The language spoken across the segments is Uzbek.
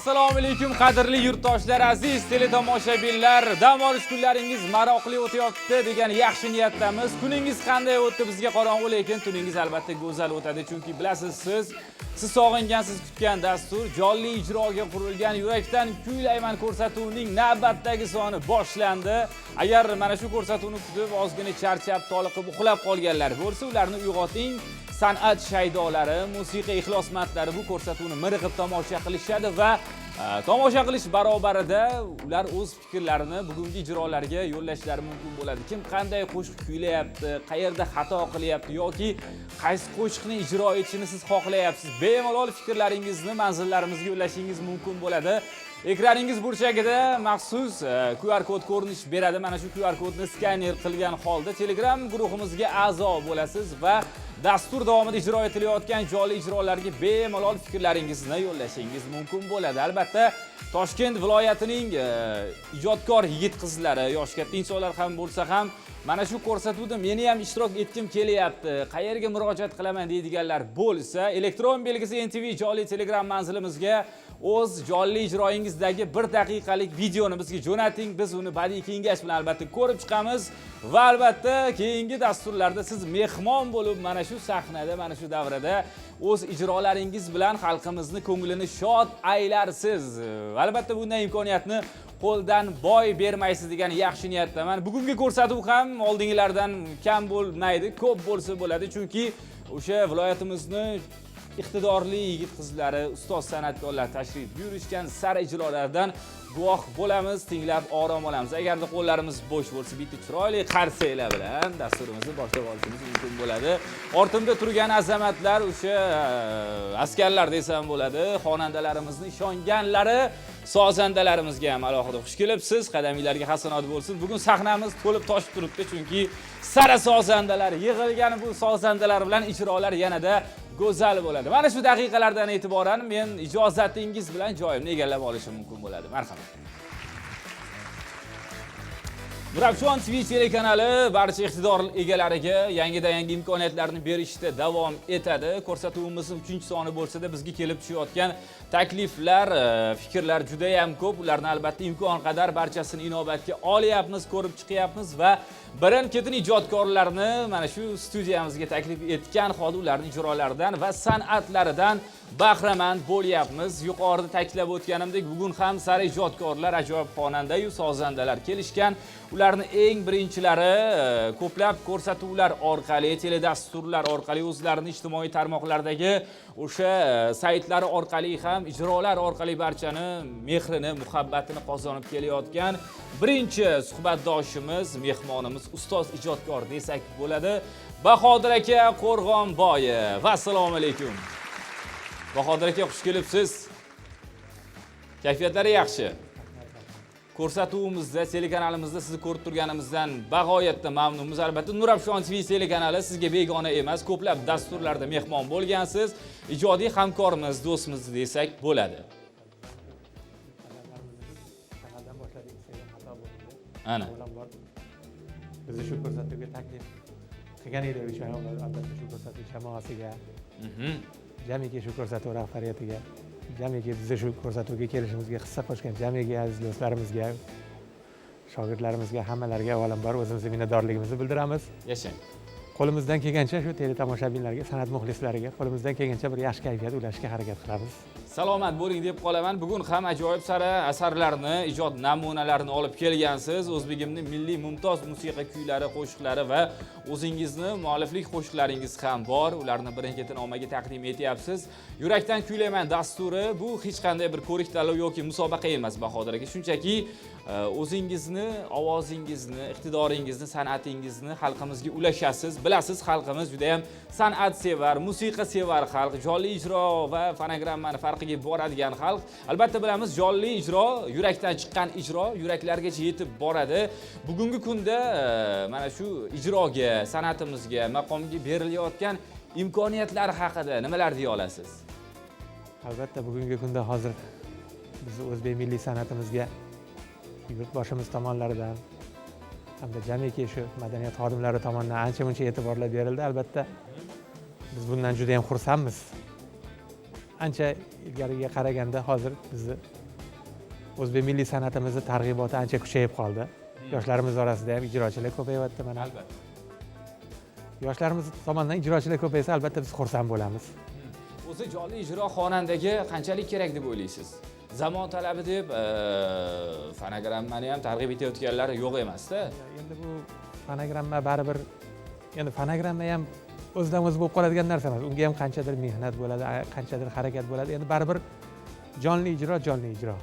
Assalomu alaykum qadrli yurtdoshlar, aziz teletomoshabinlar. Dam olish kunlaringiz maroqli o'tyapti degan yaxshi niyatdamiz. Kuningiz qanday o'tdi? Bizga qorong'u, lekin tuningiz albatta go'zal o'tadi, chunki bilasiz siz sog'ingansiz kutgan dastur jonli ijroga qurilgan Yurakdan kuylayman ko'rsatuvining navbatdagi soni boshlandi. Agar mana shu ko'rsatuvni kutib ozgina charchab, toliqib uxlab qolganlar bo'lsa, ularni uyg'oting. San'at shaydolari, musiqa ixlosmandlari bu ko'rsatuvni miriqib tomosha qilishadi va tomosha qilish barobarida ular o'z fikrlarini bugungi ijrolarga yo'llashlari mumkin bo'ladi. Kim qanday qo'shiq kuylayapti, qayerda xato qilyapti yoki qaysi qo'shiqni ijro etishini siz xohlayapsiz, bemalol fikrlaringizni manzillarimizga yo'llashingiz mumkin bo'ladi. Ekraningiz burchagida maxsus QR kod ko'rinish beradi. Mana shu QR kodni skaner qilgan holda Telegram guruhimizga a'zo bo'lasiz va dastur davomida ijro etilayotgan jonli ijrolarga bemalol fikrlaringizni yo'llashingiz mumkin bo'ladi. Albatta, Toshkent viloyatining ijodkor yigit-qizlari, yosh katta insonlar ham bo'lsa ham mana shu ko'rsatuvda meni ham ishtirok etkim kelyapti, qayerga murojaat qilaman deydiganlar bo'lsa, elektron belgisi NTV jonli Telegram manzilimizga o'z jonli ijroingizdagi 1 daqiqalik videoni bizga jo'nating. Biz uni badiiy kengash bilan albatta ko'rib chiqamiz va albatta keyingi dasturlarda siz mehmon bo'lib mana shu sahnada, mana shu davrada o'z ijrolaringiz bilan xalqimizni ko'nglini shod aylarsiz. Albatta bunday imkoniyatni qo'ldan boy bermaysiz degan yaxshi niyatdaman. Bugungi ko'rsatuv ham oldingilardan kam bo'lmaydi, ko'p bo'lsa bo'ladi, chunki o'sha viloyatimizni iqtidorli yigit-qizlari, ustoz san'atkorlar tashrif buyurishgan sara ijrolardan guvoh bo'lamiz, tinglab orom olamiz. Agarda qo'llarimiz bo'sh bo'lsa, bitta chiroyli qarsaklar bilan dasturimizni boshlab olishimiz mumkin bo'ladi. Ortimda turgan azamatlar o'sha askarlar desam bo'ladi, xonandalarimizni ishonganlari, sozandalarimizga ham alohida xush kelibsiz. Qadaminglarga hasanot bo'lsin. Bugun sahnamiz to'lib toshib turibdi, chunki sara sozandalar yig'ilgan, bu sozandalar bilan ijrolar yanada go'zal bo'ladi. Mana shu daqiqalardan e'tiboran men ijozatingiz bilan joyimni egallab olishim mumkin bo'ladi. Marhamat. Nurafshon TV telekanali barcha iqtidor egalariga yangidan yangi imkoniyatlarni berishda davom etadi. Ko'rsatuvimizning 3-soni bo'lsa-da bizga kelib tushayotgan takliflar, fikrlar juda ham ko'p. Ularni albatta imkon qadar barchasini inobatga olyapmiz, ko'rib chiqyapmiz va birin-ketin ijodkorlarni mana shu studiyamizga taklif etgan holda ularning ijrolaridan va san'atlaridan bahramand bo'lyapmiz. Yuqorida ta'kidlab o'tganimdek, bugun ham sara ijodkorlar, ajoyib xonanda yu sozandalar kelishgan. Ularni eng birinchilari ko'plab ko'rsatuvlar orqali, teledasturlar orqali, o'zlarining ijtimoiy tarmoqlardagi o'sha saytlari orqali ham ijrolar orqali barchani mehrini, muhabbatini qozonib kelayotgan birinchi suhbatdoshimiz, mehmonimiz, ustoz ijodkor desak bo'ladi. Bahodir aka Qo'rg'onboyev. Assalomu alaykum. Bahodir aka, xush kelibsiz. Kayfiyatlari yaxshi? Ko'rsatuvimizda, telekanalimizda sizni ko'rib turganimizdan bag'oyatda mamnunmiz. Albatta, Nurafshon TV telekanali sizga begona emas, ko'plab dasturlarda mehmon bo'lgansiz, ijodiy hamkorimiz, do'stimiz desak bo'ladi. Kanaldan boshladik, xato bo'ldi. Ana. Bizni shu ko'rsatuvga taklif qilgan edik o'sha albatta shu ko'rsatuv jamoasiga, jamiki shu ko'rsatuv rahbariyatiga, jamiki bizni shu ko'rsatuvga kelishimizga hissa qo'shgan jamiki aziz do'stlarimizga, shogirdlarimizga, hammalariga avvalambor o'zimizning minnatdorligimizni bildiramiz. Yashang. Qo'limizdan kelgancha shu teletomoshabinlarga, san'at muxlislariga qo'limizdan kelgancha bir yaxshi kayfiyat ulashishga harakat qilamiz. Salomat bo'ling deb qolaman. Bugun ham ajoyib sara asarlarni, ijod namunalarini olib kelgansiz. O'zbegimning milliy mumtoz musiqa kuylari, qo'shiqlari va o'zingizni mualliflik qo'shiqlaringiz ham bor. Ularni birin-ketin ommaga taqdim etyapsiz. Yurakdan kuylayman dasturi bu hech qanday bir ko'rik-tanlov yoki musobaqa emas, Bahodir aka. Shunchaki o'zingizni, ovozingizni, iqtidoringizni, san'atingizni xalqimizga ulashasiz. Bilasiz, xalqimiz juda ham san'at sevar, musiqa sevar xalq, jonli ijro va fonogrammani farqiga boradigan xalq. Albatta bilamiz, jonli ijro, yurakdan chiqqan ijro yuraklargacha yetib boradi. Bugungi kunda mana shu ijroga, san'atimizga, maqomga berilayotgan imkoniyatlar haqida nimalar deya olasiz? Albatta bugungi kunda hozir biz o'zbek milliy san'atimizga yurtboshimiz tomonlaridan hamda jamiki shu madaniyat xodimlari tomonidan ancha-muncha e'tiborlar berildi. Albatta biz bundan juda ham xursandmiz. ancha ilgariga qaraganda hozir bizni o'zbek milliy san'atimizni targ'iboti ancha kuchayib qoldi. Yoshlarimiz orasida ham ijrochilar ko'payyapti mana. Albatta. Yoshlarimiz tomonidan ijrochilar ko'paysa, albatta biz xursand bo'lamiz. O'zi jonli ijro xonandaga qanchalik kerak deb o'ylaysiz? Zamon talabi deb fonogrammani ham targ'ib etayotganlar yo'q emas-da. Endi bu fonogramma baribir, endi fonogramma ham o'zidan o'zi bo'lib qoladigan narsa emas. Unga ham qanchadir mehnat bo'ladi, qanchadir harakat bo'ladi. Endi baribir jonli ijro.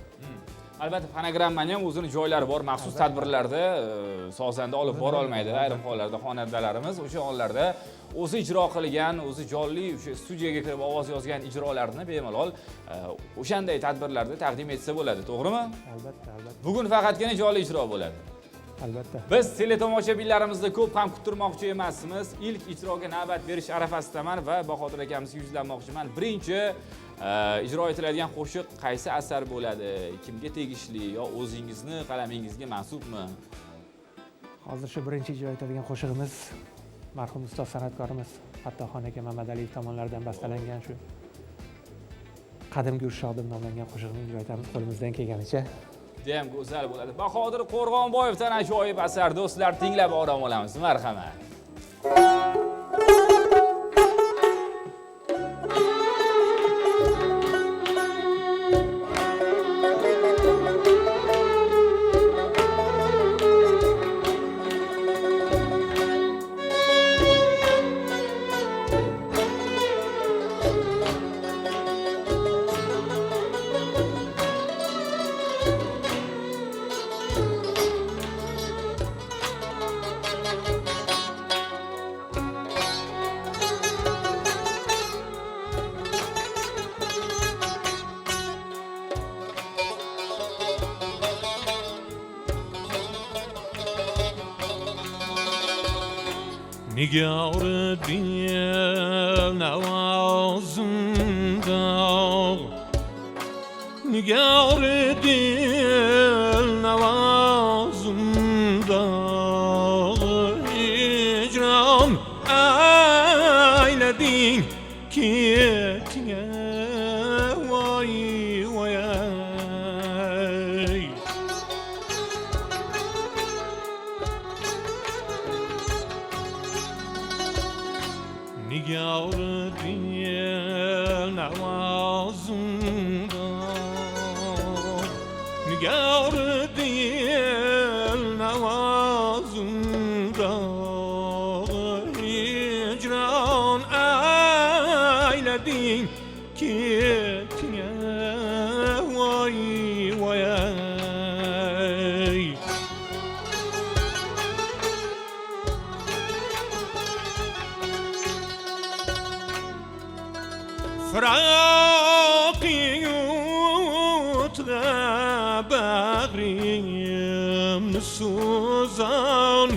Albatta fonogrammani ham o'zini joylari bor, maxsus tadbirlarda sozanda olib bora olmaydi. Ayrim hollarda xonandalarimiz o'sha hollarda o'zi ijro qilgan, o'zi jonli o'sha studiyaga kirib ovoz yozgan ijrolarni bemalol o'shanday tadbirlarda taqdim etsa bo'ladi, to'g'rimi? Albatta. Bugun faqatgina jonli ijro bo'ladi. Albatta. Biz teletomoshabinlarimizni ko'p ham kuttirmoqchi emasmiz. Ilk ijroga navbat berish arafasidaman va Bahodir akamizga yuzlanmoqchiman. Birinchi ijro etiladigan qo'shiq qaysi asar bo'ladi? Kimga tegishli yo o'zingizni qalamingizga mansubmi? Hozir shu birinchi ijro etadigan qo'shig'imiz marhum ustoz san'atkorimiz Fattoxon aka Mamadaliyev tomonidan bastalangan shu Qadimgi Urshodim nomlangan qo'shiqni ijro etamiz qo'limizdan kelganicha. Judayam go'zal bo'ladi. Bahodir Qo'rg'onboyevdan ajoyib asar do'stlar, tinglab orom olamiz. Marhamat. نگار دل نوازنده نگار دل نوازنده هجران eyledin ketine vay vay Nigar dil navazında Nigar dil navazında Hicran eyledin ketine vay vay فراقي وتغابريم نسوزان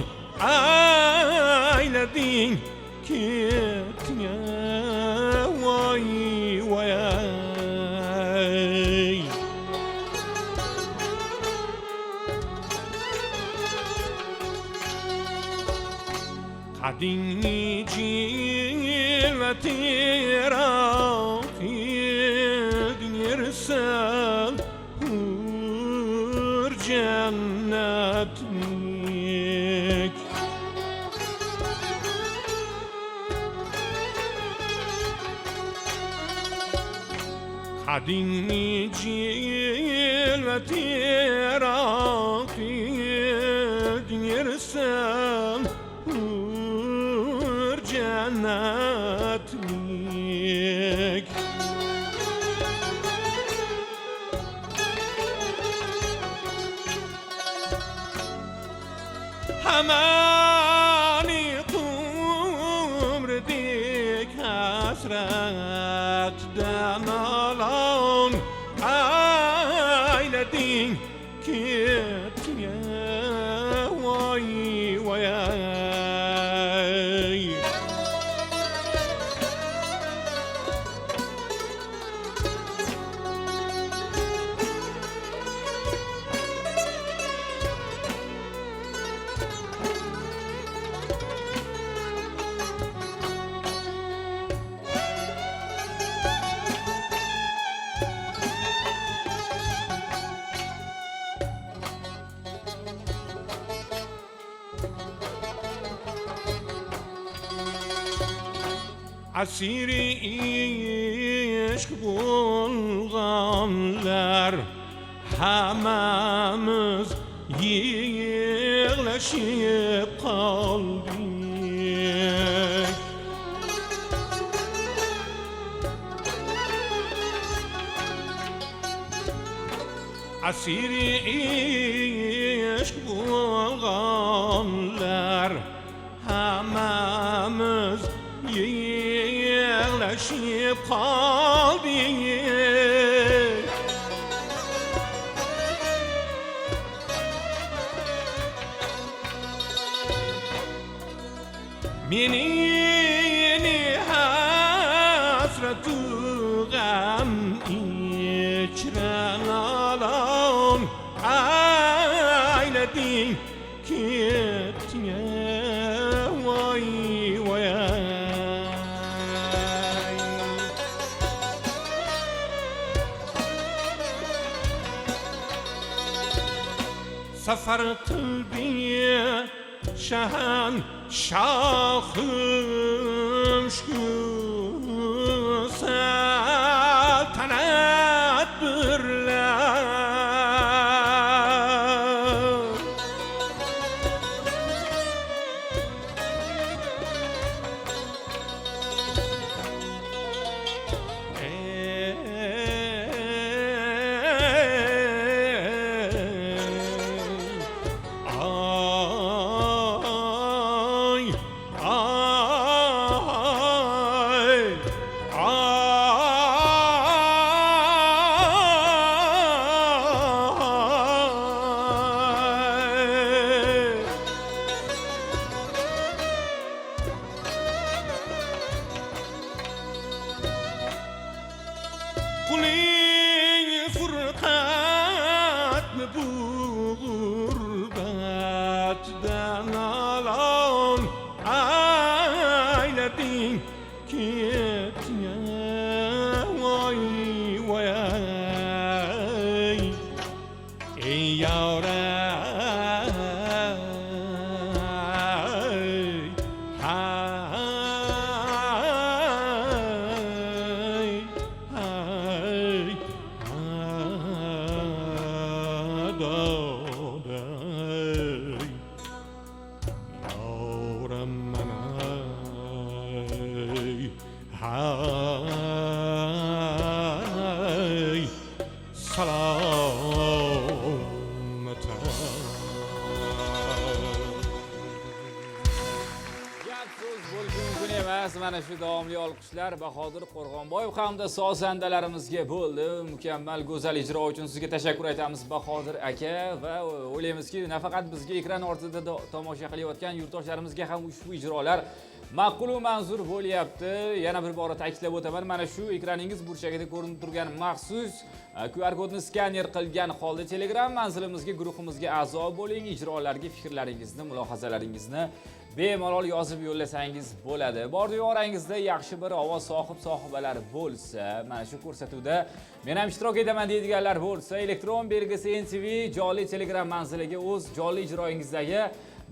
eyledin ketine vay vay Kadini cilveti rakidin yersel hur cennetlik Kadini cilveti rakidin yersel hur cennetlik Hamani kumrdik hasretten alan eyledin ketine vay vay asiri ishq bo'lganlar hammamiz yig'lashib qoldik. asiri ishq bo'lganlar hammamiz yig'lashib qoldik. Meni hasratu g'am ichran alon aylading ketding voy voy. Safar qilding shahan shohim shu saltanat birlar. Quling furqatmi bu g'urbatdan alon aylading ketding voy voy. Ey yoray Mana shu davomli olqishlar Bahodir Qo'rg'onboyev hamda sozandalarimizga bo'ldi. Mukammal go'zal ijro uchun sizga tashakkur aytamiz Bahodir aka va o'ylaymizki, nafaqat bizga ekran ortida tomosha qilayotgan yurtdoshlarimizga ham ushbu ijrolar ma'qul va manzur bo'lyapti. Yana bir bora ta'kidlab o'taman, mana shu ekraningiz burchagida ko'rinib turgan maxsus QR kodni skaner qilgan holda Telegram manzilimizga, guruhimizga a'zo bo'ling. Ijrolarga fikrlaringizni, mulohazalaringizni bemalol yozib yo'llasangiz bo'ladi. Bor-yorangizda yaxshi bir ovoz sohibalar bo'lsa, mana shu ko'rsatuvda men ham ishtirok etaman deydiganlar bo'lsa, elektron belgisi NTV jonli Telegram manziliga o'z jonli ijroingizdagi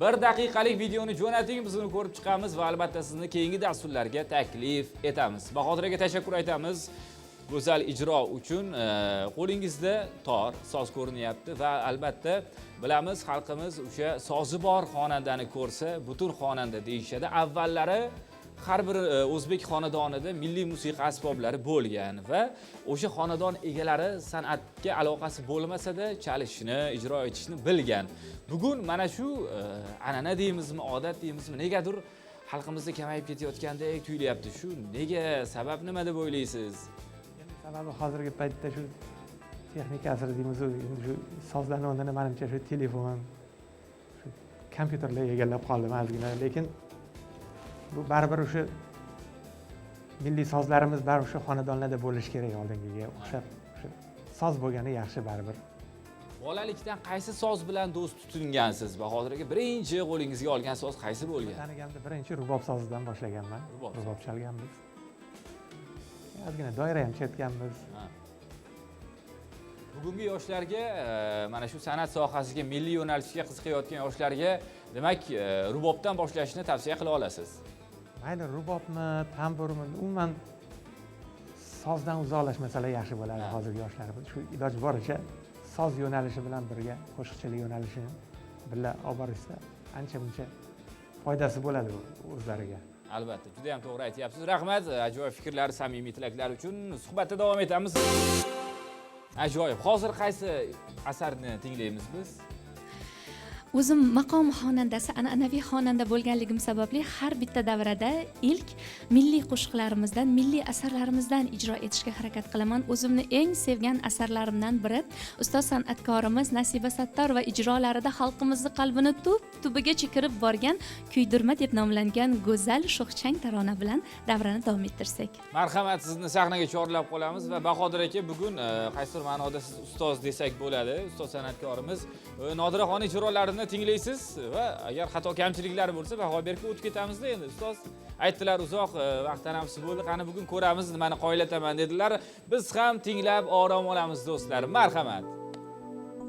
1 daqiqalik videoni jo'nating, biz uni ko'rib chiqamiz va albatta sizni keyingi dasturlarga taklif etamiz. Bahodir aka tashakkur aytamiz go'zal ijro uchun. Qo'lingizda tor soz ko'rinyapti va albatta bilamiz, xalqimiz o'sha sozi bor xonandani ko'rsa, butun xonanda deyishadi. Avvallari har bir o'zbek xonadonida milliy musiqa asboblari bo'lgan va o'sha xonadon egalari san'atga aloqasi bo'lmasa-da chalishni, ijro etishni bilgan. Bugun mana shu an'ana deymizmi, odat deymizmi, negadir xalqimizda kamayib ketayotgandek tuyulyapti. Shu nega, sabab nima deb o'ylaysiz? Sababi hozirgi paytda shu texnika asri deymiz, endi shu sozlarni o'rnini menimcha shu telefon, shu kompyuterlar egallab qoldi ozgina, lekin bu baribir o'sha milliy sozlarimiz baribir shu xonadonlarda bo'lishi kerak oldingiga o'xshab. O'sha soz bo'lgani yaxshi baribir. Bolalikdan qaysi soz bilan do'st tutingansiz? Bahodir aka, birinchi qo'lingizga olgan soz qaysi bo'lgan? Taniganimda birinchi rubob sozidan boshlaganman. Rubob chalganmiz. Ozgina doira ham chertganmiz. Bugungi yoshlarga, mana shu san'at sohasiga, milliy yo'nalishga qiziqayotgan yoshlarga, demak, rubobdan boshlashni tavsiya qila olasiz. mayli rubobmi, tamburmi, umuman sozdan uzoqlashmasalar yaxshi bo'ladi hozirgi yoshlar. Shu iloji boricha soz yo'nalishi bilan birga qo'shiqchilik yo'nalishini birga olib borishsa, ancha-muncha foydasi bo'ladi o'zlariga. Albatta, juda ham to'g'ri aytyapsiz. Rahmat, ajoyib fikrlar, samimiy tilaklar uchun. Suhbatda davom etamiz. Ajoyib. Hozir qaysi asarni tinglaymiz biz? O'zim maqom xonandasi, an'anaviy xonanda bo'lganligim sababli har bitta davrada ilk milliy qo'shiqlarimizdan, milliy asarlarimizdan ijro etishga harakat qilaman. O'zimni eng sevgan asarlarimdan biri ustoz san'atkorimiz Nasiba Sattor va ijrolarida xalqimizning qalbini tub-tubigacha kirib borgan kuydirma deb nomlangan go'zal sho'xchang tarona bilan davrani davom ettirsak. Marhamat, sizni sahnaga chorlab qolamiz va Bahodir aka bugun qaysidir ma'noda siz ustoz desak bo'ladi, ustoz san'atkorimiz Nodiraxon ijrolarini tinglaysiz va agar xato kamchiliklar bo'lsa baho berib o'tib ketamizda. Endi ustoz aytdilar, uzoq vaqt tanamsiz bo'ldi, qani bugun ko'ramiz, nimani qoyilataman dedilar. Biz ham tinglab orom olamiz do'stlar. Marhamat.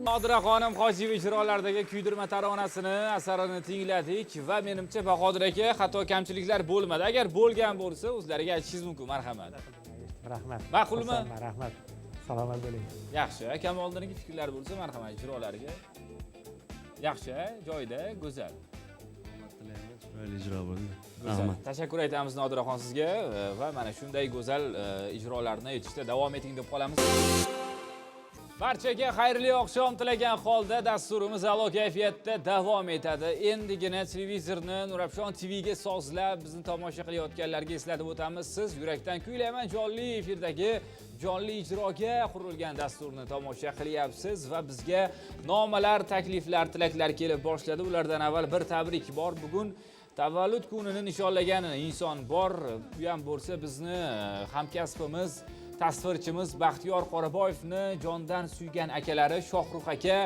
Nodiraxonim Hojiyev ijrolaridagi kuydirma taronasini, asarini tingladik va menimcha Bahodir aka xato kamchiliklar bo'lmadi. Agar bo'lgan bo'lsa, o'zlariga aytishingiz mumkin. Marhamat. Rahmat. Ma'qulmi? Rahmat. Salomat bo'ling. Yaxshi, Kamoliddinning fikrlari bo'lsa, marhamat ijrolariga. Yaxshi, joyida, go'zal. Chiroyli ijro bo'ldi. Go'zal. Tashakkur aytamiz Nodiraxon sizga va mana shunday go'zal ijrolarni aytishda davom eting deb qolamiz. Barchaga xayrli oqshom tilagan holda dasturimiz a'lo kayfiyatda davom etadi. Endigina televizorni Nurafshon TVga sozlab bizni tomosha qilayotganlarga eslatib o'tamiz. Siz yurakdan kuylayman jonli efirdagi jonli ijroga qurilgan dasturni tomosha qilyapsiz va bizga nomalar, takliflar, tilaklar kelib boshladi. Ulardan avval bir tabrik bor. Bugun tavallud kunini nishonlagan inson bor. Bu ham bo'lsa bizni hamkasbimiz, tasvirchimiz Baxtiyor Qoraboyevni jondan suygan akalari Shohrux aka,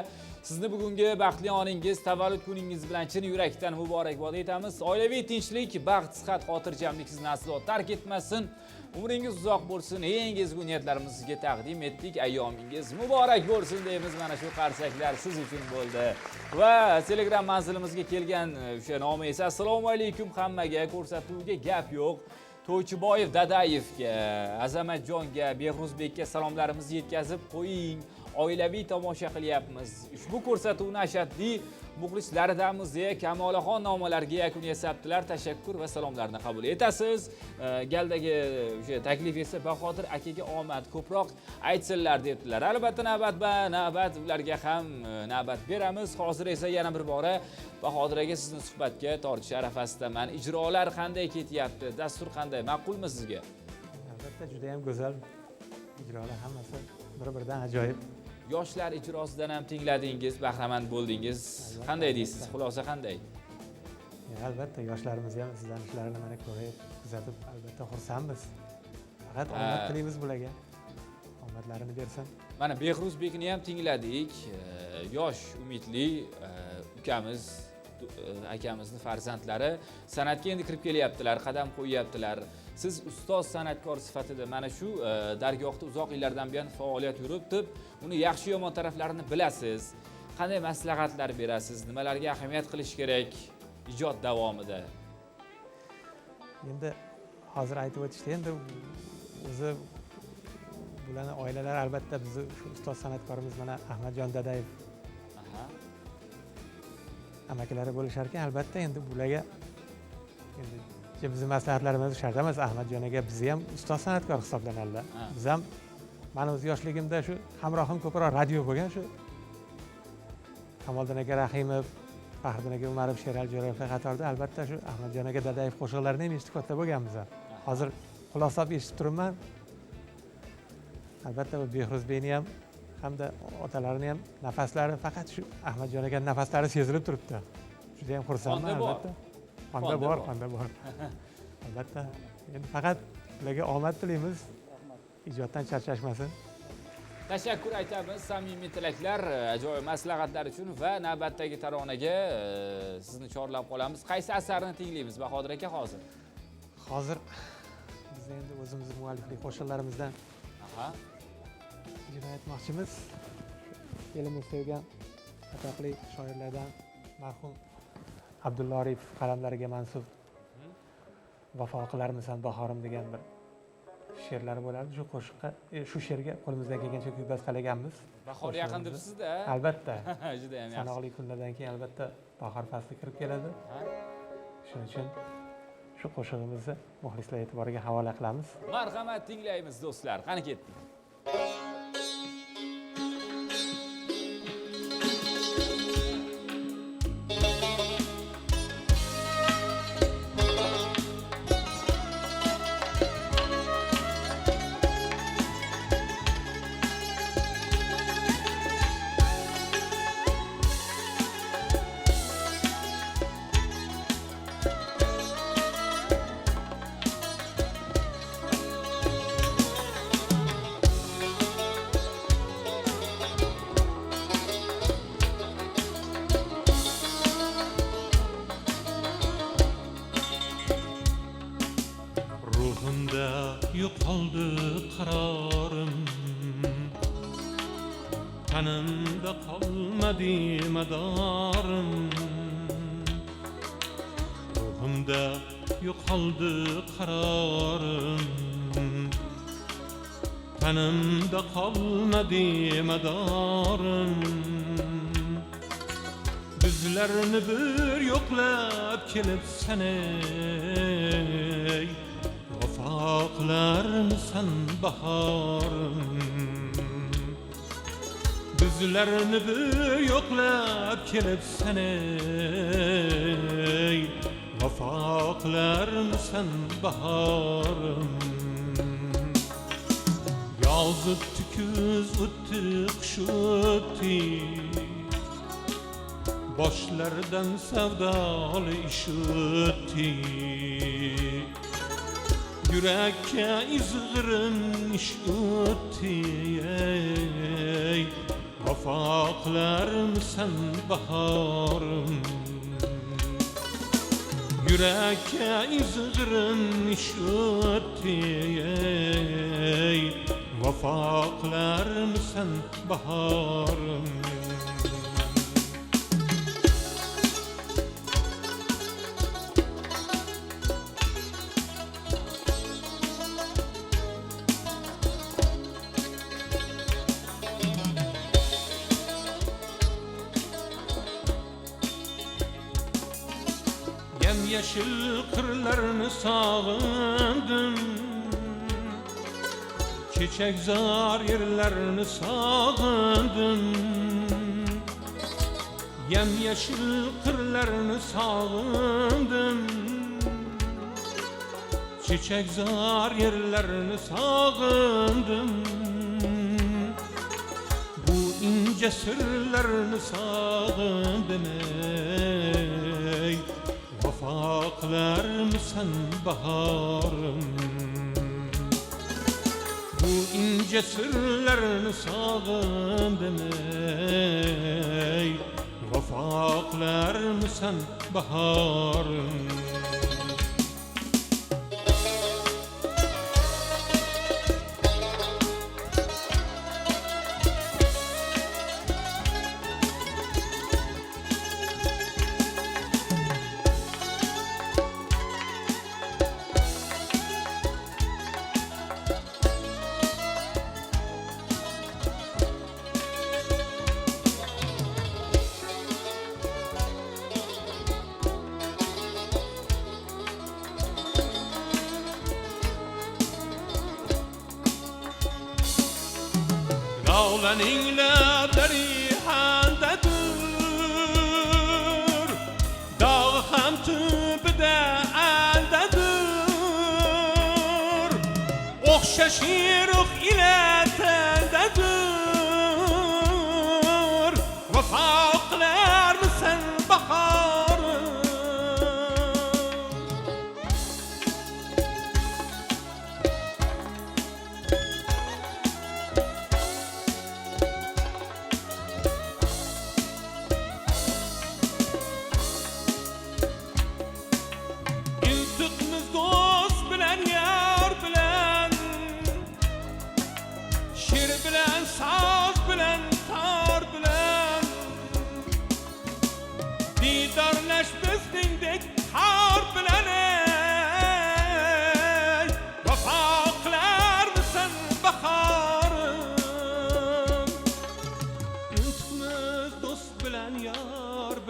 sizni bugungi baxtli oningiz, tavallud kuningiz bilan chin yurakdan muborakbod etamiz. Oilaviy tinchlik, baxt, sihat, xotirjamlik sizni aslo tark etmasin. Umringiz uzoq bo'lsin. Eng ezgu niyatlarimizni sizga taqdim etdik. Ayyomingiz muborak bo'lsin deymiz. Mana shu qarsaklar siz uchun bo'ldi. Va Telegram manzilimizga kelgan o'sha nomi esa assalomu alaykum hammaga, ko'rsatuvga gap yo'q. To'ychiboyev Dadayevga, Azamatjonga, Behruzbekka salomlarimizni yetkazib qo'ying. Oilaviy tomosha qilyapmiz. Ushbu ko'rsatuvni ashaddiy muxlislaridamiz deya Kamolaxon nomalariga yakun yasabdilar. Tashakkur va salomlarni qabul etasiz. Galdagi o'sha taklif esa Bahodir akaga omad ko'proq aytsinlar debdilar. Albatta navbat ularga ham navbat beramiz. Hozir esa yana bir bora Bahodir aka sizni suhbatga tortish arafasidaman. Ijrolar qanday ketyapti? Dastur qanday? Ma'qulmi sizga? Albatta juda ham go'zal ijrolar, hammasi bir-biridan ajoyib. Yoshlar ijrosidan ham tingladingiz, bahramand bo'ldingiz. Qanday deysiz? Xulosa qanday? Albatta yoshlarimiz ham izlanishlarini mana ko'rib, kuzatib, albatta xursandmiz. Faqat omad tilaymiz bularga. Omadlarini bersin. Mana Behruzbekni ham tingladik. Yosh, umidli ukamiz, akamizni farzandlari san'atga endi kirib kelyaptilar, qadam qo'yyaptilar. Siz ustoz san'atkor sifatida mana shu dargohda uzoq yillardan buyon faoliyat yuritib, uni yaxshi yomon taraflarini bilasiz. Qanday maslahatlar berasiz? Nimalarga ahamiyat qilish kerak ijod davomida? Endi hozir aytib o'tishdi, endi o'zi bularning oilalari albatta bizni shu ustoz san'atkorimiz mana Ahmadjon Dadayev amakilari bo'lishar ekan, albatta endi bularga endi bizni maslahatlarimiz shart emas. Ahmadjon aka bizni ham ustoz san'atkor hisoblanadilar. Biz ham mana o'z yoshligimda shu hamrohim ko'proq radio bo'lgan, shu Kamoliddin aka Rahimov, Faxriddin aka Umarov, Sherali Jo'rayevlar qatorida albatta shu Ahmadjon aka Dadayev qo'shiqlarini ham eshitib katta bo'lganmiz. Hozir xulosab eshitib turibman. Albatta bu Behruzbekni ham hamda otalarini ham nafaslari faqat shu Ahmadjon aka nafaslari sezilib turibdi. Juda ham xursandman albatta. Qonda bor. Albatta. Endi faqat ularga omad tilaymiz. Ijoddan charchashmasin. Tashakkur aytamiz, samimiy tilaklar, ajoyib maslahatlar uchun va navbatdagi taronaga sizni chorlab qolamiz. Qaysi asarni tinglaymiz Bahodir aka hozir? Hozir biz endi o'zimizning mualliflik qo'shiqlarimizdan ijro etmoqchimiz. Elimiz sevgan atoqli shoirlardan marhum Abdulla Oripov qalamlariga mansub vafo qilarmisan bahorim degan bir she'rlari bo'lardi. Shu qo'shiqqa, shu she'rga qo'limizdan kelgancha kuy bastalaganmiz. Bahor yaqin debsiz-da. Albatta. Juda ham yaxshi. Sanoqli kunlardan keyin albatta bahor fasli kirib keladi. Shuning uchun shu qo'shig'imizni muxlislar e'tiboriga havola qilamiz. Marhamat, tinglaymiz do'stlar. Qani ketdik. Ruhumda yo'qoldi qarorim, tanimda qolmadi madorim. Ruhumda yo'qoldi qarorim, tanimda qolmadi madorim. Bizlarni bir yo'qlab kelibsan ey, vafo qilarmisan bahorim. Bizlarni bir yo'qlab kelibsan ey, vafo qilarmisan bahorim. Yoz o'tdi, kuz o'tdi, qish o'tdi, boshlardan savdoli ish o'tdi. Yurakka izg'irin ish o'tdi ey, vafo qilarmisan bahorim. Yurakka izg'irin ish o'tdi ey, vafo qilarmisan bahorim. Yemyeşil kırlarını sağındım, çiçekzar yerlerini sağındım. Yemyeşil kırlarını sağındım, çiçekzar yerlerini sağındım. Bu ince sırlarını sağındım ey, vafo qilarmisan bahorim. Bu ince sirlarni sog'indim ey, vafo qilarmisan bahorim. Dağlaning lablari handadir, dağ ham tubida andadir, o'xshashi ruh ila tandadir, vafo qilarmisan bahorim. Saz bilen, tar bilen,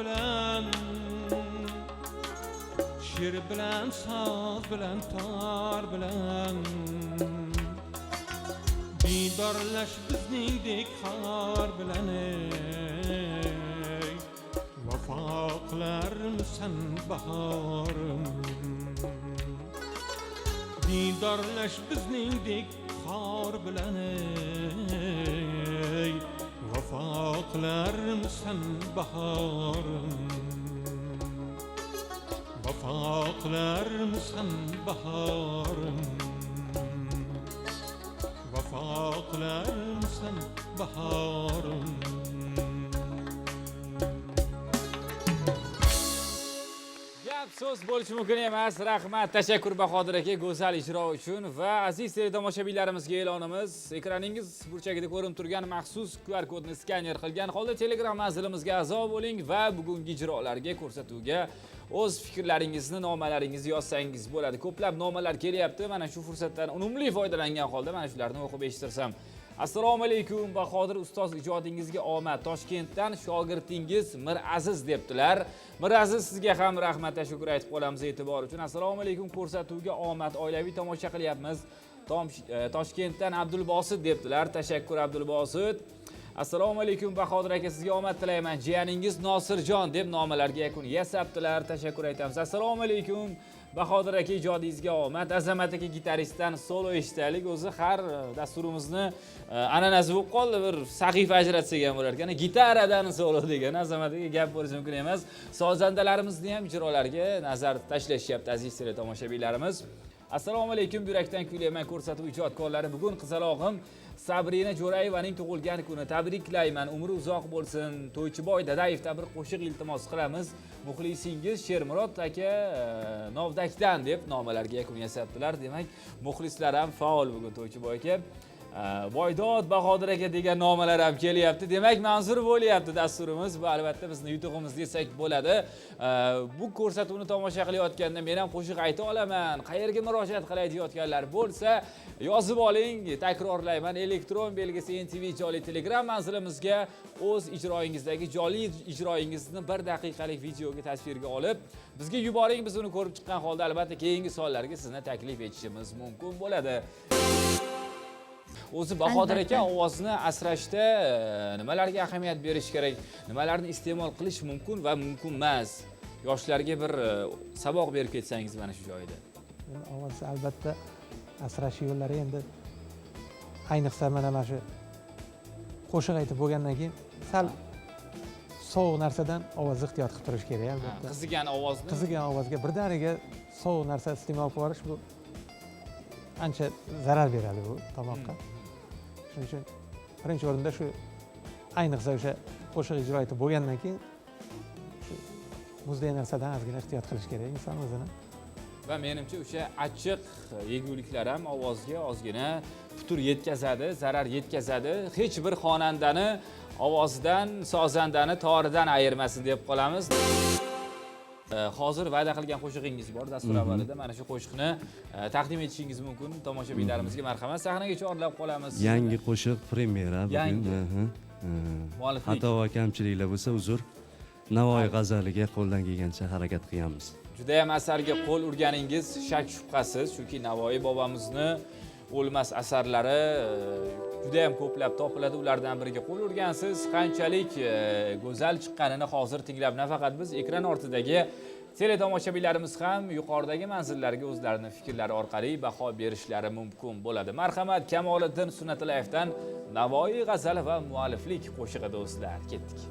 bilan şir bilan saz bilan tor bilan didorlash bizningdek xor bilan ey vafo qilarmisan bahorim didorlash bizningdek xor bilan ey vafo qilarmisan bahorim vafo qilarmisan bahorim vafo qilarmisan bahorim Gap so'z bo'lishi mumkin emas. Rahmat, tashakkur Bahodir aka go'zal ijro uchun va aziz teletomoshabinlarimizga e'lonimiz ekraningiz burchagida ko'rinib turgan maxsus QR kodni skaner qilgan holda Telegram manzilimizga a'zo bo'ling va bugungi ijrolarga ko'rsatuvga o'z fikrlaringizni, nomalaringizni yozsangiz bo'ladi. Ko'plab nomalar kelyapti. Mana shu fursatdan unumli foydalangan holda mana shularni o'qib eshittirsam. Assalomu alaykum Bahodir ustoz, ijodingizga omad. Toshkentdan shogirdingiz Miraziz debdilar. Miraziz, sizga ham rahmat, tashakkur aytib qolamiz e'tibor uchun. Assalomu alaykum, ko'rsatuvga omad. Oilaviy tomosha qilyapmiz. Toshkentdan Abdulbosit debdilar. Tashakkur Abdulbosit. Assalomu alaykum Bahodir aka, sizga omad tilayman. Jiyaningiz Nosirjon deb nomalarga yakun yasabdilar. Tashakkur aytamiz. Assalomu alaykum Bahodir aka, ijodingizga omad. Azamat aka gitaristdan solo eshitaylik. O'zi har dasturimizni an'anasi bo'lib qoldi, bir sahifa ajratsak ham bo'lar ekan. Gitaradan solo degan Azamat aka gap bo'lishi mumkin emas. Sozandalarimizni ham ijrolarga nazar tashlashyapti aziz teletomoshabinlarimiz. Assalomu alaykum, yurakdan kuylayman ko'rsatuv ijodkorlari. Bugun qizalog'im Sabrina Jo'rayevaning tug'ilgan kuni. Tabriklayman. Umri uzoq bo'lsin. To'ychiboy Dadayevdan bir qo'shiq iltimos qilamiz. Muxlisingiz Shermurod aka Novdakdan deb nomalarga yakun yasabdilar. Demak, muxlislar ham faol bugun To'ychiboy aka. Boydod Bahodir aka degan nomalar ham kelyapti. Demak, manzur bo'lyapti dasturimiz va albatta bizni yutug'imiz desak bo'ladi. Bu ko'rsatuvni tomosha qilayotganda men ham qo'shiq ayta olaman. Qayerga murojaat qilayotganlar bo'lsa, yozib oling. Takrorlayman, elektron belgisi NTV Joli Telegram manzilimizga o'z ijroingizdagi joli ijroingizni 1 daqiqalik videoga tasvirga olib, bizga yuboring. Biz uni ko'rib chiqqan holda albatta keyingi sonlarga sizni taklif etishimiz mumkin bo'ladi. O'zi Bahodir aka ovozni asrashda nimalarga ahamiyat berish kerak, nimalarni iste'mol qilish mumkin va mumkin emas? Yoshlarga bir saboq berib ketsangiz mana shu joyda. Ovozni albatta asrash yo'llari endi ayniqsa mana shu qo'shiq aytib bo'lgandan keyin sal sovuq narsadan ovozni ehtiyot qilib turish kerak albatta. Qizigan ovozni, qizigan ovozga birdaniga sovuq narsa iste'mol qilib yuborish bu ancha zarar beradi bu tomoqqa. Shuning uchun birinchi o'rinda shu ayniqsa o'sha qo'shiq ijro etib bo'lgandan keyin shu muzday narsadan ozgina ehtiyot qilish kerak inson o'zini. Va menimcha o'sha achchiq yeguliklar ham ovozga ozgina putur yetkazadi, zarar yetkazadi. Hech bir xonandani ovozidan, sozandani toridan ayirmasin deb qolamiz. Hozir va'da qilgan qo'shig'ingiz bor dastur avvalida. Mana shu qo'shiqni taqdim etishingiz mumkin. Tomoshabinlarimizga marhamat, sahnaga chorlab qolamiz. Yangi qo'shiq premyera bugun. Mualliflik. Xato va kamchiliklar bo'lsa uzr. Navoiy g'azaliga qo'ldan kelgancha harakat qilganmiz. Juda ham asarga qo'l urganingiz shak shubhasiz, chunki Navoiy bobomizni o'lmas asarlari juda ham ko'plab topiladi, ulardan biriga qo'l urgansiz. Qanchalik go'zal chiqqanini hozir tinglab, nafaqat biz, ekran ortidagi teletomoshabinlarimiz ham yuqoridagi manzillarga o'zlarining fikrlari orqali baho berishlari mumkin bo'ladi. Marhamat, Kamoliddin Sunnatulayevdan Navoiy g'azali va mualliflik qo'shig'i do'stlar. Ketdik.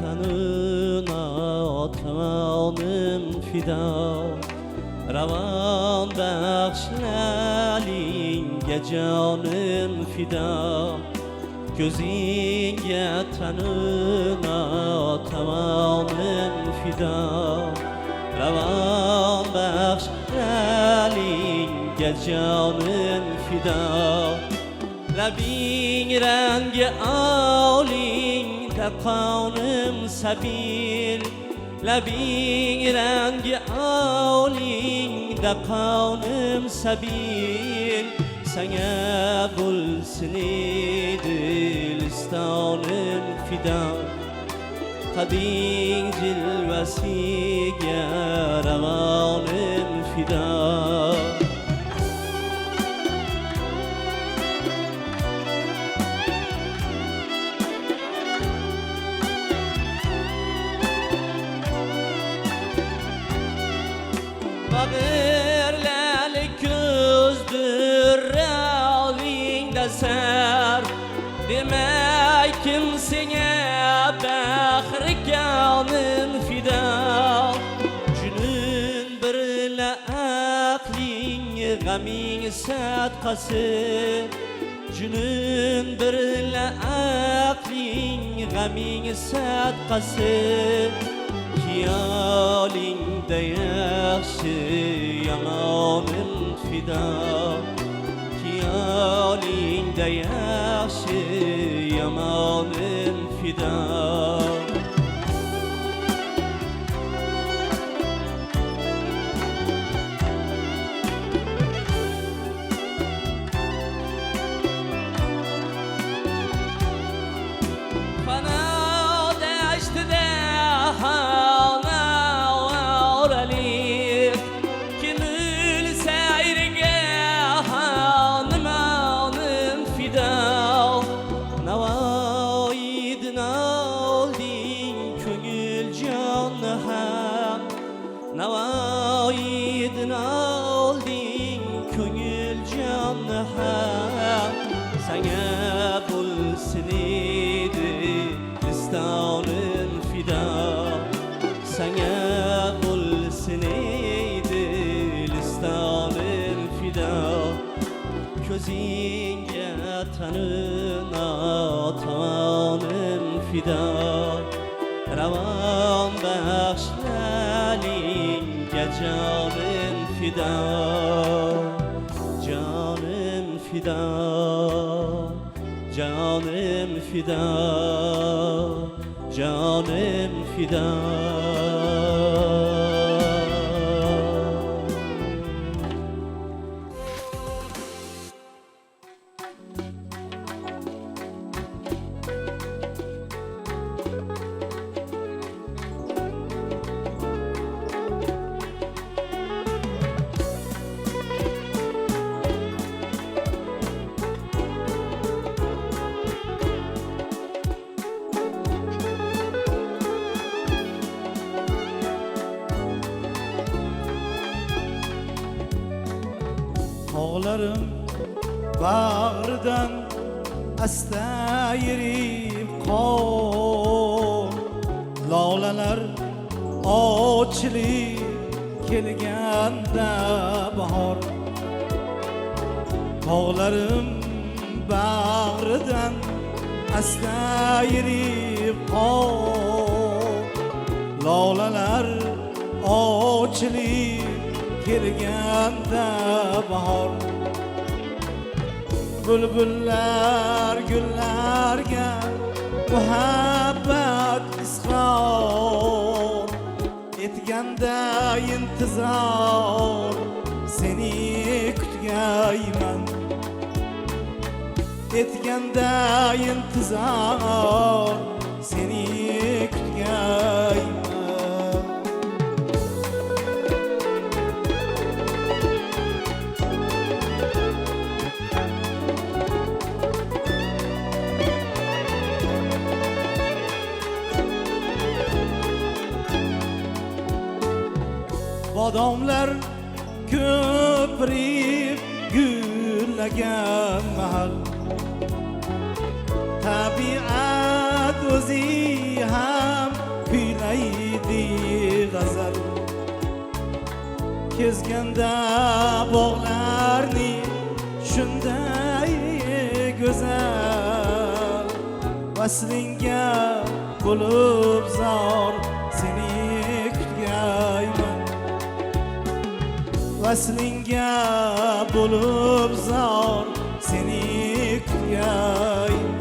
tanına otanın fida Ravan baxşlalinge canın fida ko'zingga tanina tavonim fido ravon baxsh halingga jonim fido labing rangi olingda qonim sabil labing rangi olingda qonim sabil sana bulsin dilistonim fido qading jilvasiga ravonim fido Bag'irlali ko'zdir olingda sar demay kimsanga bahri konim fido junin birla aqling g'aming sadqasi junin birla aqling g'aming sadqasi Xiyolingda yaxshi yomonim fido Xiyolingda yaxshi yomonim fido Navaidin aldin ko'ngil jonni ham Sana bulsin edi listonim fido Sana bulsin edi listonim fido Ko'zingga tanina tonim fido Ravon baxshlingga jonim fido Jonim fido Jonim fido Jonim fido Tağlarım bağrıdan asta yirib qon Lolalar ochilib kelganda bahor Tağlarım bağrıdan asta yirib qon Lolalar ochilib kelganda bahor Bülbüller güllerge muhabbet israr Etganda intizor seni kutgayman Etganda intizor seni kutgayman Bodomlar ko'prib gullagan mahal Tabiat o'zi ham kuylaydi g'azal Kezganda bog'larni shunday go'zal Vaslingga bo'lib zor seni kutgayman Vaslingga bo'lib zor seni kutgayman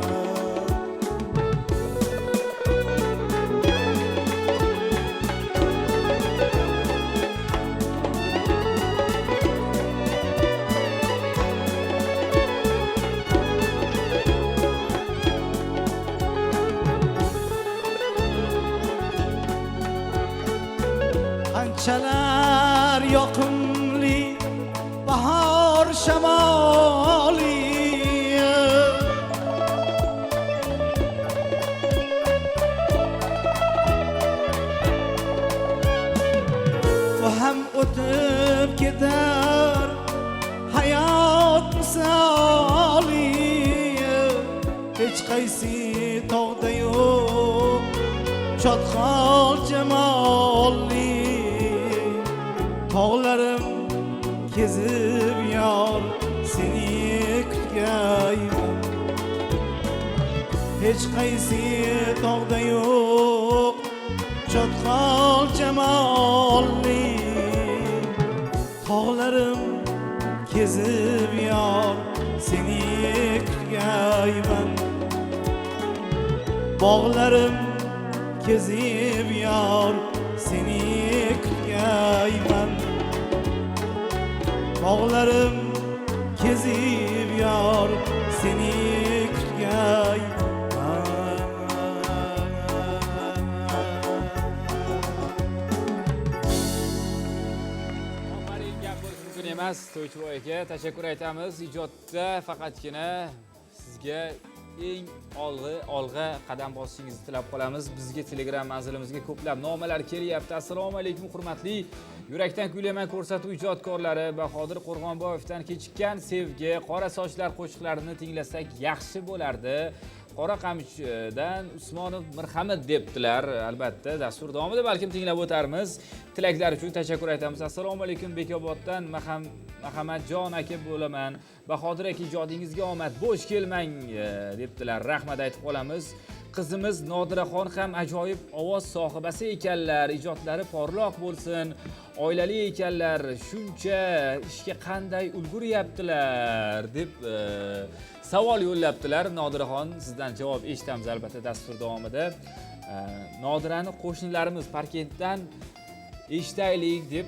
Qanchalar yoqimli bahor shamoli Bu ham o'tib ketar hayot misoli Hech qaysi tog'da yo'q chotqol jamoli Tog'larim kezib yor seni kutgayman Hech qaysi tog'da yo'q chotqol jamoli Tog'larim kezib yor seni kutgayman Bog'larim kezib yor seni kutgayman Bog'larim kezib yor seni Mumkin emas To'ychiboy aka, tashakkur aytamiz. Ijodda faqatgina sizga eng olg'a qadam bosishingizni tilab qolamiz. Bizga Telegram manzilimizga ko'plab nomalar kelyapti. Assalomu alaykum hurmatli Yurakdan kuylayman ko'rsatuv ijodkorlari. Bahodir Qo'rg'onboyevdan kechikkan sevgi, qora sochlar qo'shiqlarini tinglasak yaxshi bo'lardi. Qora qamishdan Usmonov Mirhamid debdilar. Albatta, dastur davomida balkim tinglab o'tarmiz. Tilaklar uchun tashakkur aytamiz. Assalomu alaykum Bekoboddan Mahamadjon aka bo'laman. Bahodir aka ijodingizga omad, bo'sh kelmang debdilar. Rahmat aytib qolamiz. Qizimiz Nodiraxon ham ajoyib ovoz sohibasi ekanlar. Ijodlari porloq bo'lsin. Oilali ekanlar. Shuncha ishga qanday ulguryaptilar deb savol yo'llabdilar. Nodiraxon, sizdan javob eshitamiz albatta dastur davomida. Nodirani qo'shnilarimiz Parkentdan eshitaylik deb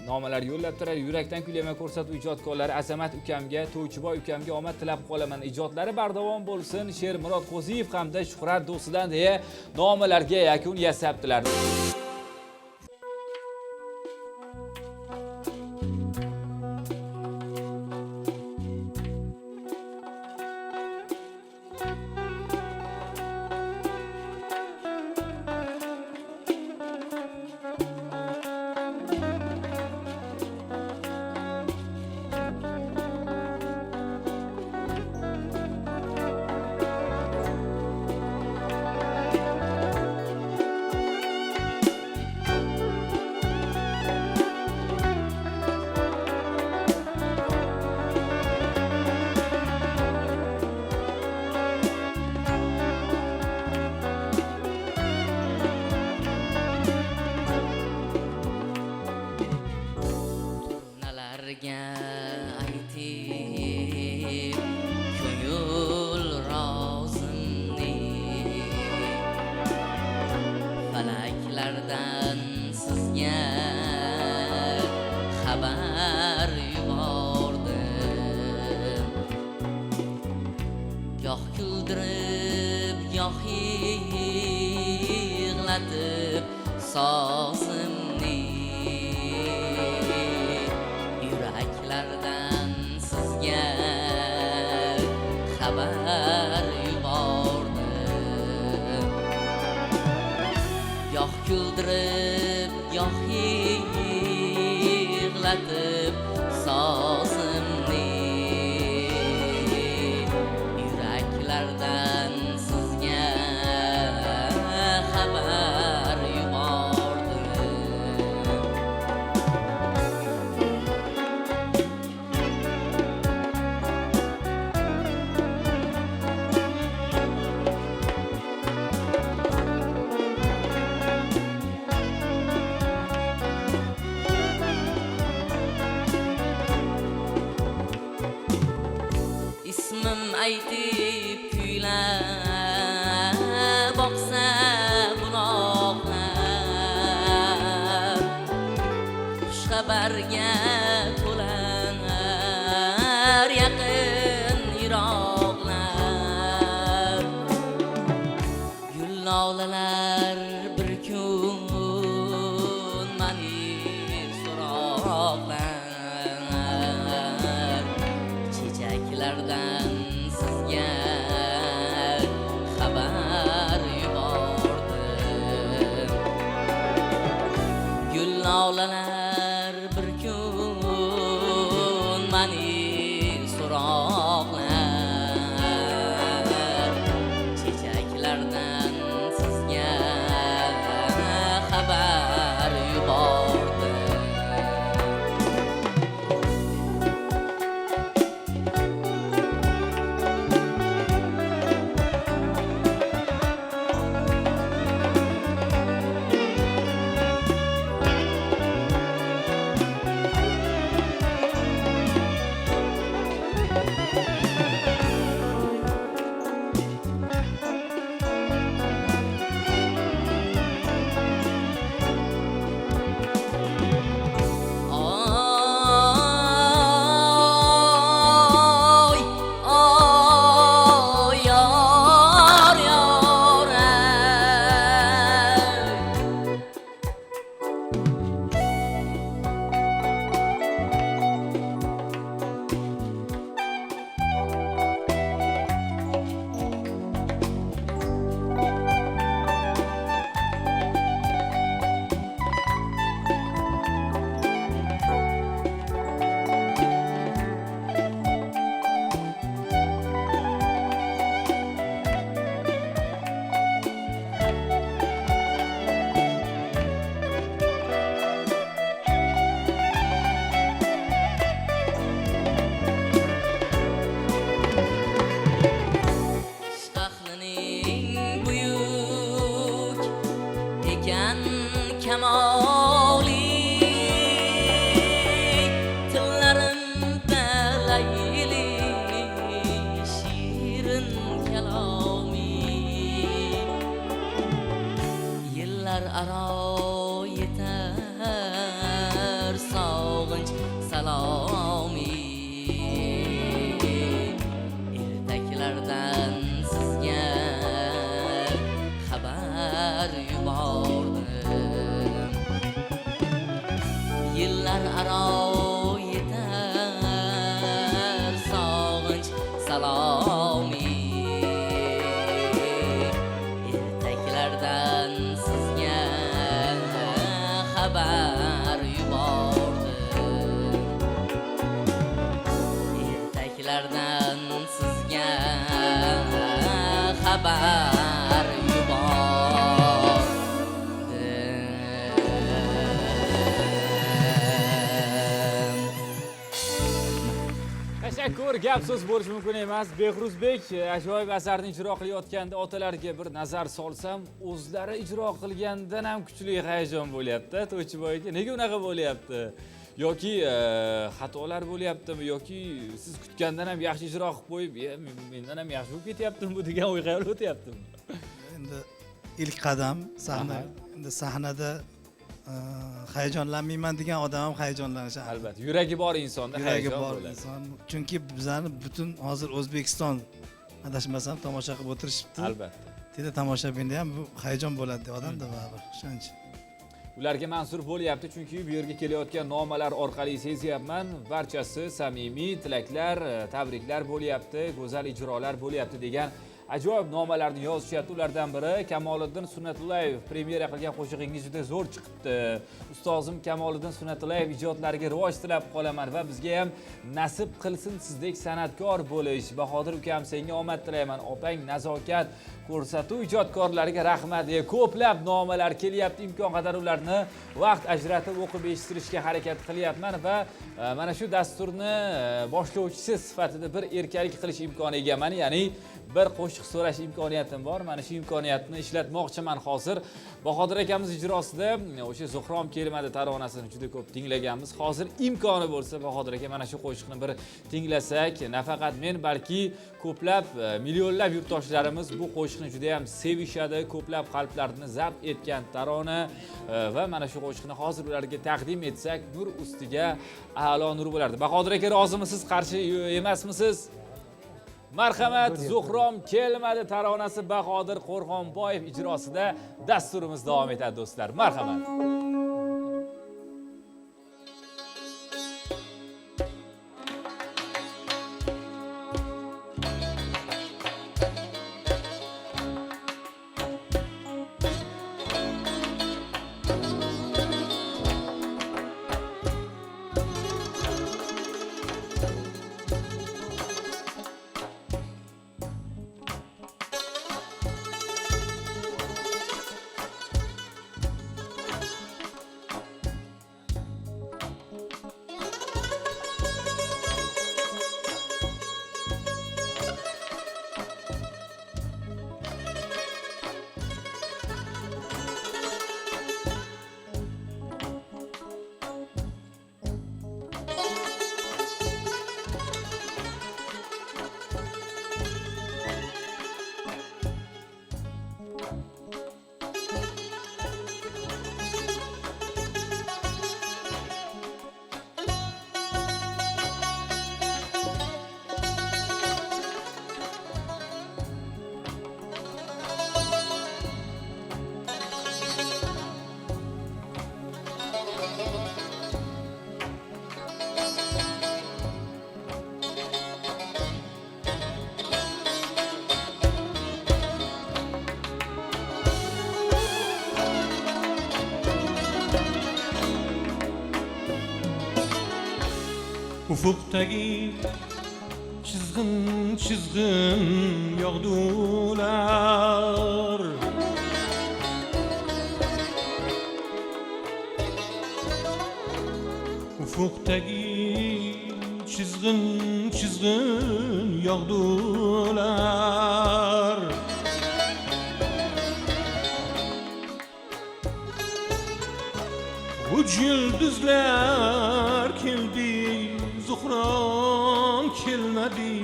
nomalar yo'llabdilar. Yurakdan kuylayman ko'rsatuv ijodkorlari Azamat ukamga, To'ychiboy ukamga omad tilab qolaman. Ijodlari bardavom bo'lsin. Shermurod Qo'ziyev hamda Shuhrat do'stidan deya nomalarga yakun yasabdilar. Yuraklardan sizga xabar yubordim Yo'q kuldirib, yo'q yig'latib sozimni Yuraklardan sizga xabar yubordim oqsa buloqlar xushxabarga to'lar yaqin yiroqlar gul lolalar bir kun mani so'roqlar chechaklardan sizga xabar yubordim gul lolalar bir kun mani so'roqlar chechaklardan sizga xabar yubordim Oy, oy, yar, yar, ey. Shahlining buyuk ekan kamoli tillarimda layli shirin kalomi yillar aro yetar sog'inch salomi ertaklardan sizga xabar yubordim yillar aro yetar sog'inch salomi ertaklardan sizga xabar yubordim ertaklardan sizga xabar yubordim Tashakkur, gap so'z bo'lishi mumkin emas. Behruzbek ajoyib asarni ijro qilayotganda otalarga bir nazar solsam, o'zlari ijro qilgandan ham kuchli hayajon bo'lyapti. To'ychiboyga nega unaqa bo'lyapti? Yoki xatolar bo'lyaptimi yoki siz kutgandan ham yaxshi ijro qilib qo'yib, mendan ham yaxshi bo'lib ketyaptimi bu degan o'y xayol o'tyaptimi? Endi ilk qadam sahna. Endi sahnada hayajonlanmayman degan odam ham hayajonlanishi Albatta, yuragi bor insonda yuragi hayajon bor bo'ladi. inson. Chunki bizani butun hozir O'zbekiston adashmasam tomosha qilib o'tirishibdi. Albatta. Teda tomoshabinda ham bu hayajon bo'ladi odamda baribir. O'shanch. Ularga mansur bo'lyapti chunki bu yerga kelayotgan nomalar orqali sezyapman. Barchasi samimiy tilaklar, tabriklar bo'lyapti, go'zal ijrolar bo'lyapti degan ajoyib nomalarni yozishyapti. Ulardan biri Kamoliddin Sunnatullayev premyera qilgan qo'shig'ingiz juda zo'r chiqibdi. Ustozim Kamoliddin Sunnatullayev ijodlariga rivoj tilab qolaman va bizga ham nasib qilsin sizdek san'atkor bo'lish. Bahodir ukam senga omad tilayman. Opang nazokat ko'rsatuv ijodkorlariga rahmat deya ko'plab nomalar kelyapti. Imkon qadar ularni vaqt ajratib o'qib eshittirishga harakat qilyapman va mana shu dasturni boshlovchisi sifatida bir erkalik qilish imkoniga egaman. Ya'ni bir qo'shiq so'rash imkoniyatim bor. Mana shu imkoniyatni ishlatmoqchiman hozir. Bahodir akamiz ijrosida o'sha Zuhrom kelmadi taronasini juda ko'p tinglaganmiz. Hozir imkoni bo'lsa Bahodir aka mana shu qo'shiqni bir tinglasak, nafaqat men balki ko'plab millionlab yurtdoshlarimiz bu qo'shiqni juda ham sevishadi, ko'plab qalblarni zabt etgan tarona va mana shu qo'shiqni hozir ularga taqdim etsak, nur ustiga a'lo nur bo'lardi. Bahodir aka rozimisiz, qarshi emasmisiz? Marhamat, Zuhrom kelmadi taronasi Bahodir Qo'rg'onboyev ijrosida dasturimiz davom etadi do'stlar. Marhamat. Ufukdagi çizgin çizgin yog'dular. Ufukdagi çizgin çizgin yog'dular. Uch yulduzlar keldi, Zuhrom kelmadi.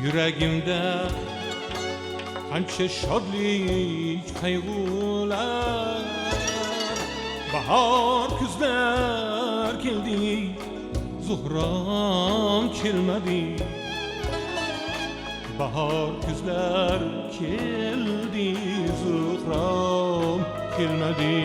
Yuragimda qancha shodlik, qayg'ular. Bahor kuzlar keldi, Zuhrom kelmadi. Bahor kuzlar keldi, Zuhrom kelmadi.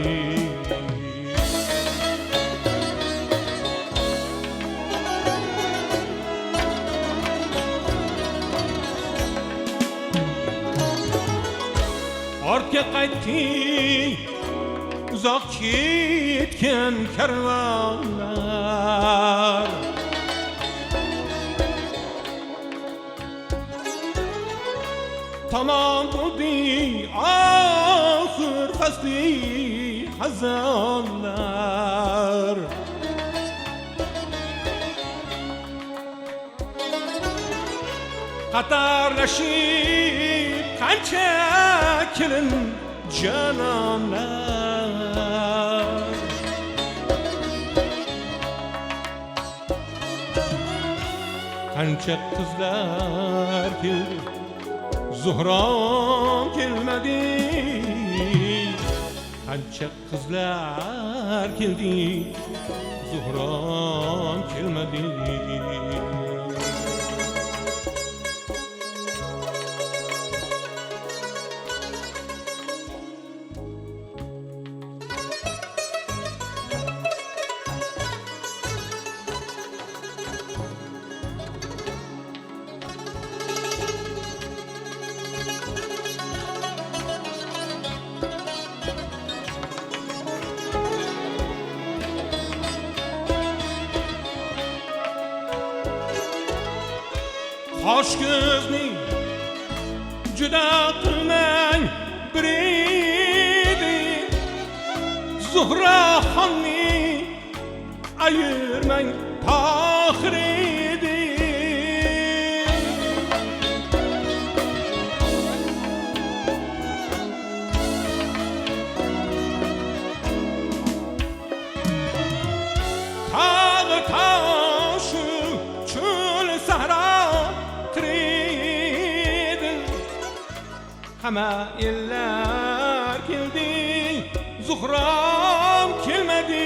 Ortga qaytdi uzoq ketgan karvonlar. Tamam bo'ldi oxir fasli xazonlar. Qatorlashib qancha kelin janonlar. Qancha qizlar keldi, Zuhrom kelmadi. Qancha qizlar keldi, Zuhrom kelmadi. Qosh ko'zni juda qilmang bir edi, Zuhraxonni ayırmang tahridir. Tağı taşı çöl sahra tridin. Hama eller keldi, Zuhram kelmedi.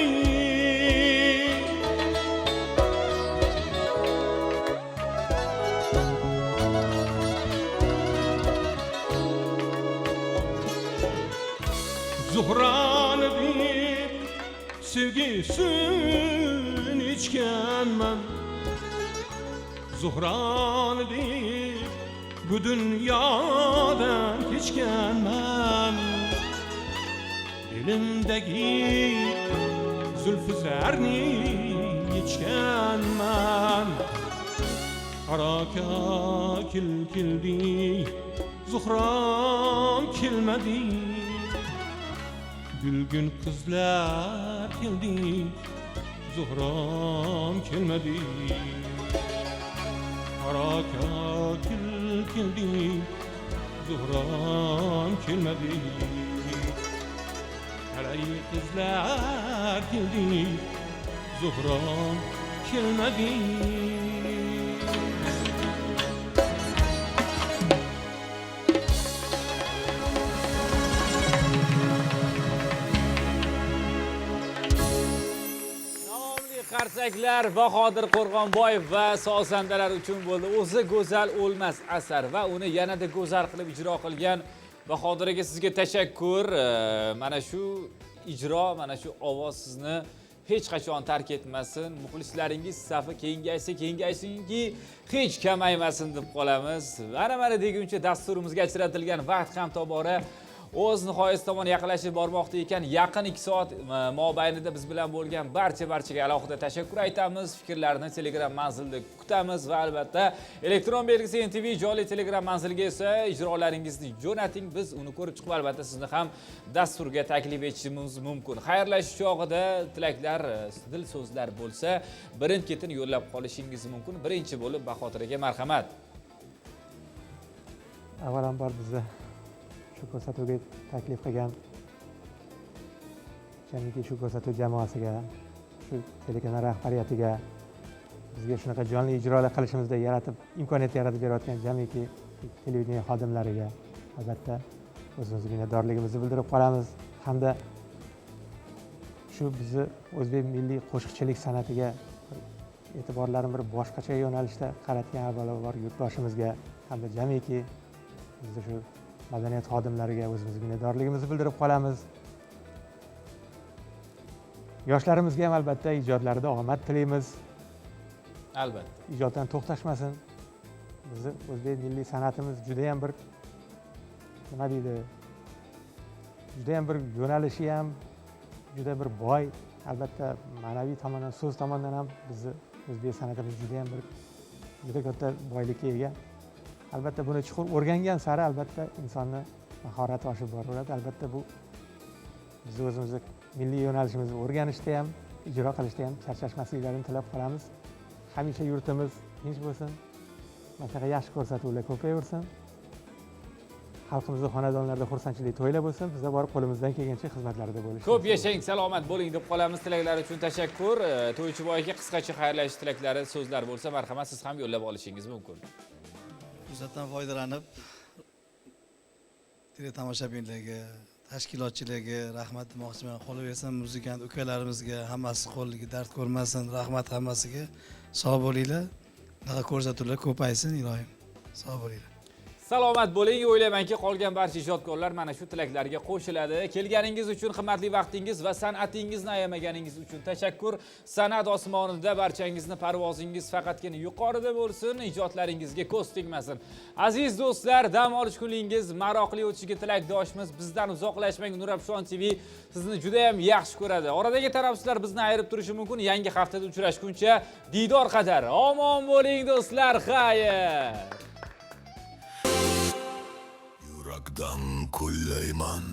Zuhranı bir sevgisin içkenmen, Zuhranı bir bu dünyadan geçkenmen. Dilimdeki zülfüzlerini içkenmen. Araka kildi, Zuhram kelmedi. Gülgün kızlar keldi, Zuhram kelmedi. Araka kildi, Zuhram kelmedi. Alay kızlar keldi, Zuhram kelmedi. Qarsaklar Bahodir Qo'rg'onboyev va sozandalar uchun bo'ldi. O'zi go'zal o'lmas asar va uni yanada go'zal qilib ijro qilgan Bahodir aka, sizga tashakkur. Mana shu ijro, mana shu ovoz sizni hech qachon tark etmasin. Muxlislaringiz safi kengaysinki, hech kamaymasin deb qolamiz. Mana deguncha dasturimizga ajratilgan vaqt ham tobora o'z nihoyasi tomon yaqinlashib bormoqda ekan. Yaqin 2 soat mobaynida biz bilan bo'lgan barchaga alohida tashakkur aytamiz. Fikrlarni Telegram manzilida kutamiz va albatta elektron belgisi NTV jonli Telegram manziliga esa ijrolaringizni jo'nating. Biz uni ko'rib chiqib albatta sizni ham dasturga taklif etishimiz mumkin. Xayrlashish chog'ida tilaklar, dil so'zlar bo'lsa, birin-ketin yo'llab qolishingiz mumkin. Birinchi bo'lib Bahodir aka, marhamat. Avvalambor bizni shu ko'rsatuvga taklif qilgan jamiki shu ko'rsatuv jamoasiga, shu telekanal rahbariyatiga, bizga shunaqa jonli ijrolar qilishimizda imkoniyat yaratib berayotgan jamiki televideniya xodimlariga albatta o'zimizga minnatdorligimizni bildirib qolamiz. Hamda shu bizni o'zbek milliy qo'shiqchilik san'atiga e'tiborlarini bir boshqacha yo'nalishda qaratgan avvalambor yurtdoshimizga hamda jamiki bizni shu madaniyat xodimlariga o'zimizga minnatdorligimizni bildirib qolamiz. Yoshlarimizga ham albatta ijodlarida omad tilaymiz. Albatta. Ijoddan to'xtashmasin. Bizni o'zbek milliy san'atimiz juda ham bir nima deydi? Juda ham bir yo'nalishi ham juda bir boy. Albatta ma'naviy tomondan, so'z tomondan ham bizni o'zbek san'atimiz juda katta boylikka ega. Albatta buni chuqur o'rgangan sari albatta insonni mahorati oshib boraveradi. Albatta bu biz o'zimizni milliy yo'nalishimizni o'rganishda ham, ijro qilishda ham charchashmasliklarini tilab qolamiz. Hamisha yurtimiz tinch bo'lsin. Mana shunaqa yaxshi ko'rsatuvlar ko'payaversin. Xalqimizning xonadonlarida xursandchilik to'ylar bo'lsin. Bizlar borib qo'limizdan kelgancha xizmatlarida bo'lishimiz. Ko'p yashang, salomat bo'ling deb qolamiz. Tilaklar uchun tashakkur. To'ychiboy aka, qisqacha xayrlashish tilaklari, so'zlar bo'lsa, marhamat, siz ham yo'llab olishingiz mumkin. Fursatdan foydalanib teletomoshabinlarga, tashkilotchilarga rahmat demoqchiman. Qolaversa muzikant ukalarimizga hammasi qo'lligi dard ko'rmasin. Rahmat hammasiga. Sog' bo'linglar. Bunaqa ko'rsatuvlar ko'paysin, iloyim. Sog' bo'linglar. Salomat bo'ling. O'ylaymanki, qolgan barcha ijodkorlar mana shu tilaklarga qo'shiladi. Kelganingiz uchun, qimmatli vaqtingiz va san'atingizni ayamaganingiz uchun tashakkur. San'at osmonida barchangizni parvozingiz faqatgina yuqorida bo'lsin, ijodlaringizga ko'z tegmasin. Aziz do'stlar, dam olish kuningiz maroqli o'tishiga tilakdoshmiz. Bizdan uzoqlashmang. Nurafshon TV sizni juda ham yaxshi ko'radi. Oradagi tanaffuslar bizni ayirib turishi mumkin. Yangi haftada uchrashguncha diydor qadar omon bo'ling do'stlar. Xayr. Yurakdan kullayman.